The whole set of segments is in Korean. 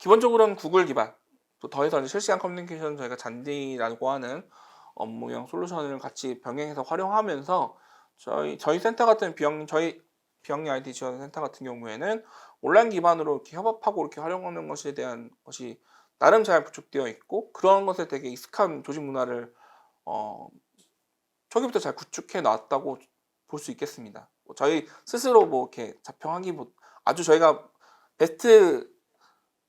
기본적으로는 구글 기반, 또 더해서 이제 실시간 커뮤니케이션 저희가 잔디라고 하는 업무용 솔루션을 같이 병행해서 활용하면서 저희 센터 같은 저희 비영리 IT 지원 센터 같은 경우에는 온라인 기반으로 이렇게 협업하고 이렇게 활용하는 것에 대한 것이 나름 잘 구축되어 있고, 그런 것에 되게 익숙한 조직 문화를 어, 초기부터 잘 구축해 놨다고 볼 수 있겠습니다. 저희 스스로 뭐 이렇게 자평하기 아주 저희가 베스트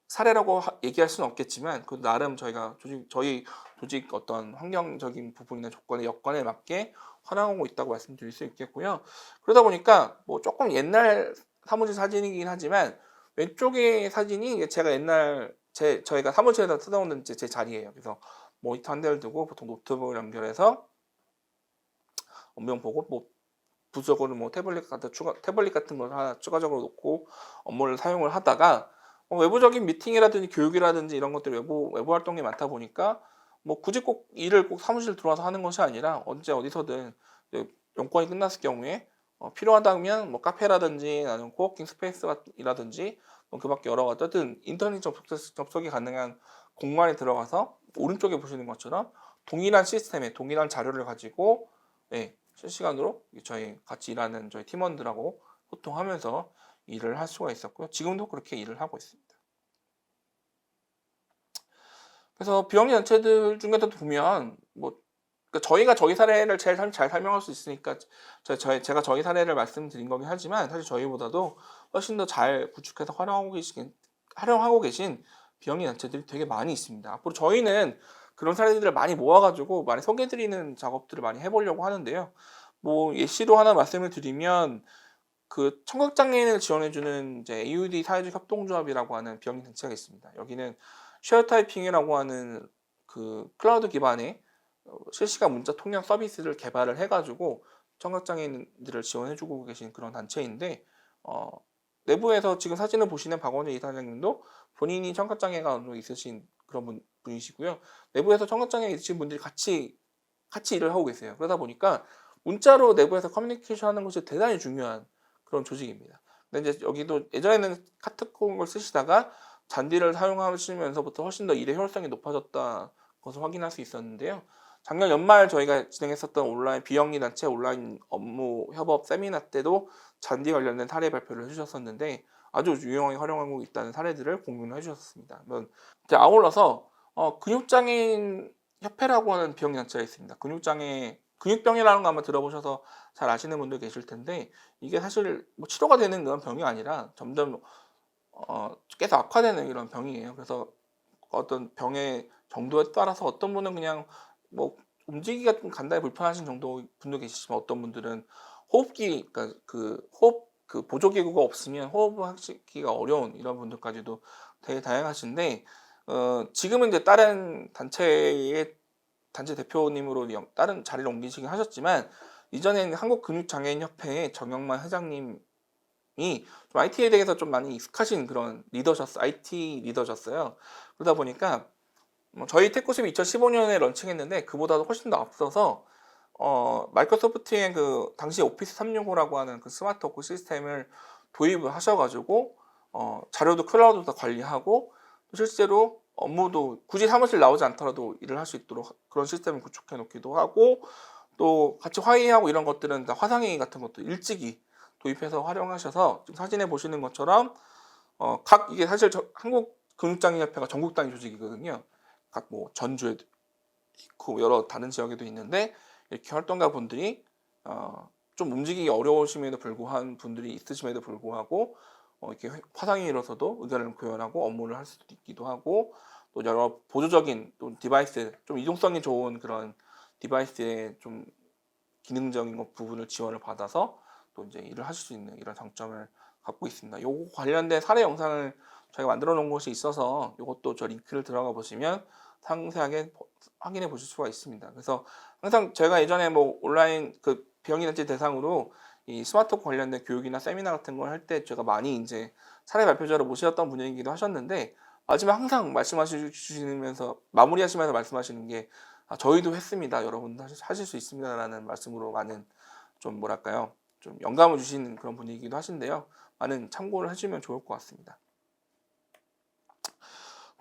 사례라고 얘기할 수는 없겠지만, 그 나름 저희가 저희 조직 어떤 환경적인 부분이나 조건의 여건에 맞게 활용하고 있다고 말씀드릴 수 있겠고요. 그러다 보니까 뭐 조금 옛날 사무실 사진이긴 하지만, 왼쪽의 사진이 제가 옛날 저희가 사무실에서 쓰던 제 자리예요. 그래서 모니터 한 대를 두고 보통 노트북을 연결해서 업무 보고, 뭐 부수적으로 뭐 태블릿 같은 걸 하나 추가적으로 놓고 업무를 사용을 하다가, 외부적인 미팅이라든지 교육이라든지 이런 것들 외부 활동이 많다 보니까 뭐 굳이 꼭 일을 꼭 사무실 들어와서 하는 것이 아니라 언제 어디서든 용건이 끝났을 경우에 필요하다면 뭐 카페라든지 아니면 코워킹 스페이스이라든지 그 밖에 여러 가지 어쨌든 인터넷 접속이 가능한 공간에 들어가서 오른쪽에 보시는 것처럼 동일한 시스템에 동일한 자료를 가지고 실시간으로 저희 같이 일하는 저희 팀원들하고 소통하면서 일을 할 수가 있었고요. 지금도 그렇게 일을 하고 있습니다. 그래서 비영리 단체들 중에도 보면 뭐 그러니까 저희가 저희 사례를 제일 잘 설명할 수 있으니까 제가 저희 사례를 말씀드린 거긴 하지만, 사실 저희보다도 훨씬 더 잘 구축해서 활용하고 계신 비영리 단체들이 되게 많이 있습니다. 앞으로 저희는 그런 사례들을 많이 모아가지고 많이 소개해드리는 작업들을 많이 해보려고 하는데요. 뭐 예시로 하나 말씀을 드리면, 그 청각장애인을 지원해주는 이제 AUD 사회적 협동조합이라고 하는 비영리 단체가 있습니다. 여기는 쉐어타이핑이라고 하는 그 클라우드 기반의 실시간 문자 통역 서비스를 개발을 해가지고 청각장애인들을 지원해주고 계신 그런 단체인데, 내부에서 지금 사진을 보시는 박원재 이사장님도 본인이 청각장애가 어느 정도 있으신 그런 분이시고요. 내부에서 청각장애 있으신 분들이 같이 일을 하고 계세요. 그러다 보니까 문자로 내부에서 커뮤니케이션 하는 것이 대단히 중요한 그런 조직입니다. 근데 이제 여기도 예전에는 카톡을 쓰시다가 잔디를 사용하시면서부터 훨씬 더 일의 효율성이 높아졌다 것을 확인할 수 있었는데요. 작년 연말 저희가 진행했었던 온라인 비영리 단체 온라인 업무 협업 세미나 때도 잔디 관련된 사례 발표를 해주셨었는데, 아주 유용하게 활용하고 있다는 사례들을 공유를 해주셨습니다. 이제 아울러서 근육장애인 협회라고 하는 비영리 단체가 있습니다. 근육병이라는 거 아마 들어보셔서 잘 아시는 분들 계실 텐데, 이게 사실 뭐 치료가 되는 그런 병이 아니라 점점 계속 악화되는 이런 병이에요. 그래서 어떤 병의 정도에 따라서 어떤 분은 그냥 뭐 움직이기가 좀 간단히 불편하신 정도 분도 계시지만, 어떤 분들은 호흡기, 그러니까 그 호흡 그 보조기구가 없으면 호흡을 하시기가 어려운 이런 분들까지도 되게 다양하신데, 지금은 이제 다른 단체 대표님으로 다른 자리를 옮기시긴 하셨지만, 이전에는 한국근육장애인협회의 정영만 회장님이 좀 IT에 대해서 좀 많이 익숙하신 그런 IT 리더셨어요. 그러다 보니까 저희 테크십이 2015년에 런칭했는데 그보다도 훨씬 더 앞서서 마이크로소프트의 그 당시 오피스 365라고 하는 그 스마트 워크 시스템을 도입을 하셔가지고 자료도 클라우드에서 관리하고, 또 실제로 업무도 굳이 사무실 나오지 않더라도 일을 할 수 있도록 그런 시스템을 구축해 놓기도 하고, 또 같이 화의하고 이런 것들은 다 화상회의 같은 것도 일찍이 도입해서 활용하셔서 지금 사진에 보시는 것처럼 이게 사실 한국근육장애인협회가 전국 단위 조직이거든요. 각 뭐 전주에도 있고 여러 다른 지역에도 있는데, 이렇게 활동가 분들이 좀 움직이기 어려우심에도 불구한 분들이 있으심에도 불구하고 이렇게 화상회의로서도 의견을 교환하고 업무를 할 수도 있기도 하고, 또 여러 보조적인 또 디바이스, 좀 이동성이 좋은 그런 디바이스의 좀 기능적인 부분을 지원을 받아서 또 이제 일을 하실 수 있는 이런 장점을 갖고 있습니다. 요거 관련된 사례 영상을 저희가 만들어 놓은 것이 있어서 이것도 저 링크를 들어가 보시면 상세하게 확인해 보실 수가 있습니다. 그래서 항상 제가 예전에 뭐 온라인 그 비영리단체 대상으로 이 스마트워크 관련된 교육이나 세미나 같은 걸 할 때 제가 많이 이제 사례 발표자로 모셨던 분이기도 하셨는데, 마지막 항상 말씀하시면서 마무리하시면서 말씀하시는 게 저희도 했습니다, 여러분도 하실 수 있습니다 라는 말씀으로 많은 좀 뭐랄까요, 좀 영감을 주시는 그런 분이기도 하신데요. 많은 참고를 해주면 좋을 것 같습니다.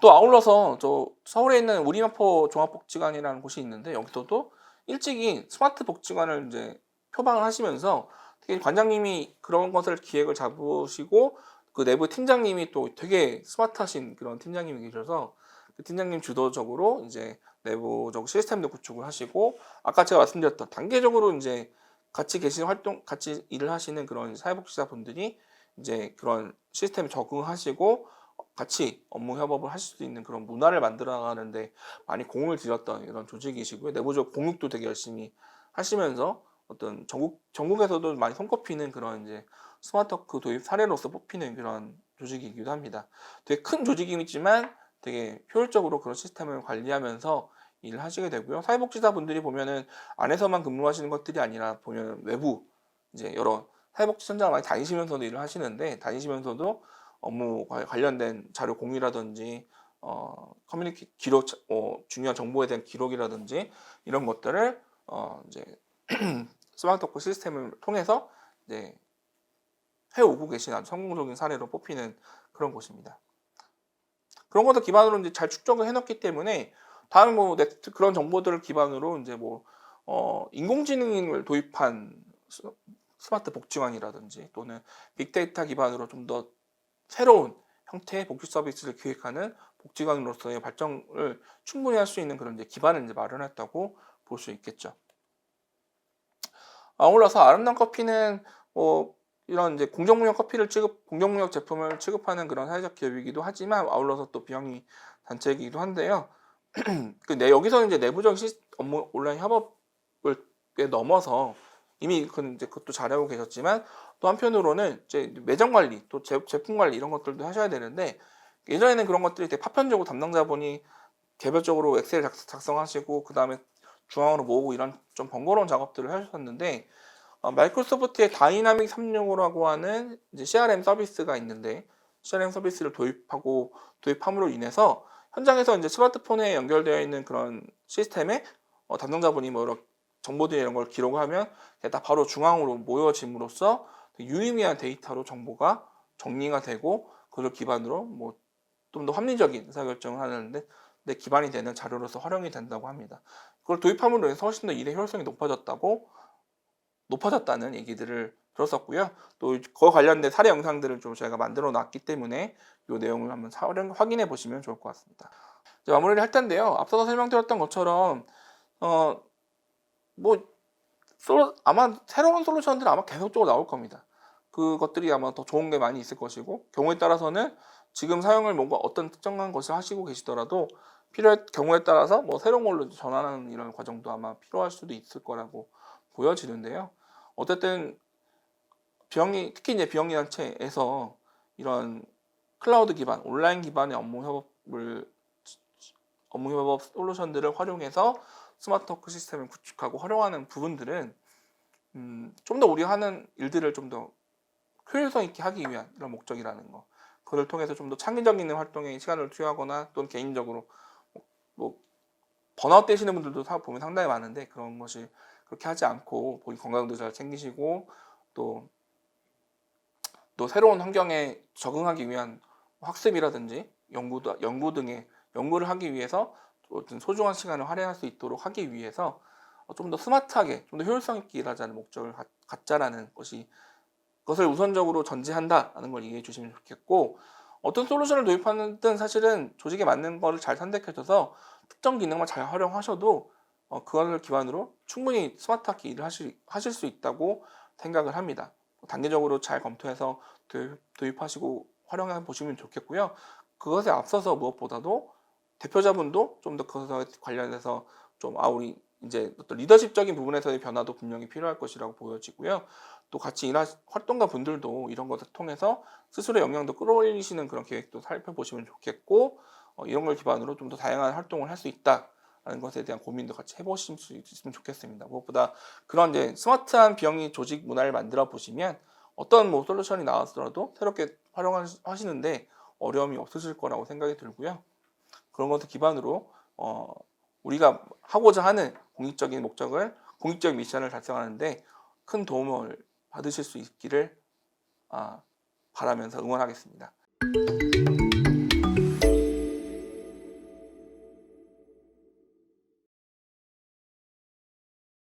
또 아울러서 저 서울에 있는 우리마포 종합복지관이라는 곳이 있는데 여기서도 일찍이 스마트 복지관을 이제 표방을 하시면서 되게 관장님이 그런 것을 기획을 잡으시고 그 내부 팀장님이 또 되게 스마트하신 그런 팀장님이 계셔서 그 팀장님 주도적으로 이제 내부적 시스템도 구축을 하시고 아까 제가 말씀드렸던 단계적으로 이제 같이 계신 같이 일을 하시는 그런 사회복지사분들이 이제 그런 시스템에 적응하시고 같이 업무 협업을 하실 수 있는 그런 문화를 만들어 나가는데 많이 공을 들였던 이런 조직이시고요. 내부적 공익도 되게 열심히 하시면서 어떤 전국에서도 많이 손꼽히는 그런 이제 스마트워크 도입 사례로서 뽑히는 그런 조직이기도 합니다. 되게 큰 조직이지만 되게 효율적으로 그런 시스템을 관리하면서 일을 하시게 되고요. 사회복지사 분들이 보면은 안에서만 근무하시는 것들이 아니라 보면 외부 이제 여러 사회복지 현장을 많이 다니시면서도 일을 하시는데 다니시면서도 업무 관련된 자료 공유라든지 커뮤니티 기록 중요한 정보에 대한 기록이라든지 이런 것들을 이제 스마트워크 시스템을 통해서 이제 해오고 계신 아주 성공적인 사례로 뽑히는 그런 곳입니다. 그런 것들 기반으로 이제 잘 축적을 해놨기 때문에 다음 뭐 넥스트 그런 정보들을 기반으로 이제 뭐 인공지능을 도입한 스마트 복지관이라든지 또는 빅데이터 기반으로 좀 더 새로운 형태의 복지 서비스를 기획하는 복지관으로서의 발전을 충분히 할 수 있는 그런 이제 기반을 이제 마련했다고 볼 수 있겠죠. 아울러서 아름다운 커피는 뭐 이런 이제 공정무역 제품을 취급하는 그런 사회적 기업이기도 하지만 아울러서 또 비영리 단체이기도 한데요. 근데 여기서는 이제 내부적 업무 온라인 협업을 넘어서 이미 이제 그것도 잘하고 계셨지만 또 한편으로는 이제 매장 관리 또 제품 관리 이런 것들도 하셔야 되는데 예전에는 그런 것들이 되게 파편적으로 담당자분이 개별적으로 엑셀 작성하시고 그 다음에 중앙으로 모으고 이런 좀 번거로운 작업들을 하셨었는데 마이크로소프트의 다이나믹 365라고 하는 이제 CRM 서비스가 있는데 CRM 서비스를 도입함으로 인해서 현장에서 이제 스마트폰에 연결되어 있는 그런 시스템에 담당자분이 뭐 이런 정보들 이런 걸 기록하면 다 바로 중앙으로 모여짐으로써 유의미한 데이터로 정보가 정리가 되고 그걸 기반으로 뭐 좀 더 합리적인 의사결정을 하는데 기반이 되는 자료로서 활용이 된다고 합니다. 그걸 도입함으로 인해서 훨씬 더 일의 효율성이 높아졌다는 얘기들을 들었었고요. 또 그와 관련된 사례 영상들을 좀 저희가 만들어 놨기 때문에 이 내용을 한번 확인해 보시면 좋을 것 같습니다. 이제 마무리를 할 텐데요. 앞서서 설명드렸던 것처럼 뭐 아마 새로운 솔루션들은 아마 계속적으로 나올 겁니다. 그것들이 아마 더 좋은 게 많이 있을 것이고 경우에 따라서는 지금 사용을 뭔가 어떤 특정한 것을 하시고 계시더라도 필요할 경우에 따라서 뭐 새로운 걸로 전환하는 이런 과정도 아마 필요할 수도 있을 거라고 보여지는데요. 어쨌든 특히 이제 비영리 단체에서 이런 클라우드 기반, 온라인 기반의 업무 협업 솔루션들을 활용해서 스마트워크 시스템을 구축하고 활용하는 부분들은 좀 더 우리가 하는 일들을 좀 더 효율성 있게 하기 위한 이런 목적이라는 거. 그걸 통해서 좀 더 창의적인 활동에 시간을 투여하거나 또는 개인적으로 뭐 번아웃 되시는 분들도 보면 상당히 많은데 그런 것이 그렇게 하지 않고 본인 건강도 잘 챙기시고 또 새로운 환경에 적응하기 위한 학습이라든지 연구 등의 연구를 하기 위해서 어떤 소중한 시간을 할애할 수 있도록 하기 위해서 좀 더 스마트하게 좀 더 효율성 있게 일하자는 목적을 갖자라는 것을 우선적으로 전제한다는 걸 이해해 주시면 좋겠고 어떤 솔루션을 도입하든 사실은 조직에 맞는 거를 잘 선택해줘서 특정 기능만 잘 활용하셔도 그걸 기반으로 충분히 스마트하게 일을 하실 수 있다고 생각을 합니다. 단계적으로 잘 검토해서 도입하시고 활용해 보시면 좋겠고요. 그것에 앞서서 무엇보다도 대표자분도 좀 더 그것에 관련해서 우리 이제 어떤 리더십적인 부분에서의 변화도 분명히 필요할 것이라고 보여지고요. 또 같이 활동가 분들도 이런 것을 통해서 스스로의 역량도 끌어올리시는 그런 계획도 살펴보시면 좋겠고 이런 걸 기반으로 좀 더 다양한 활동을 할 수 있다는 것에 대한 고민도 같이 해보실 수 있으면 좋겠습니다. 무엇보다 그런 이제 스마트한 비영리 조직 문화를 만들어 보시면 어떤 뭐 솔루션이 나왔더라도 새롭게 활용하시는데 어려움이 없으실 거라고 생각이 들고요. 그런 것을 기반으로 우리가 하고자 하는 공익적인 미션을 달성하는데 큰 도움을 받으실 수 있기를 바라면서 응원하겠습니다.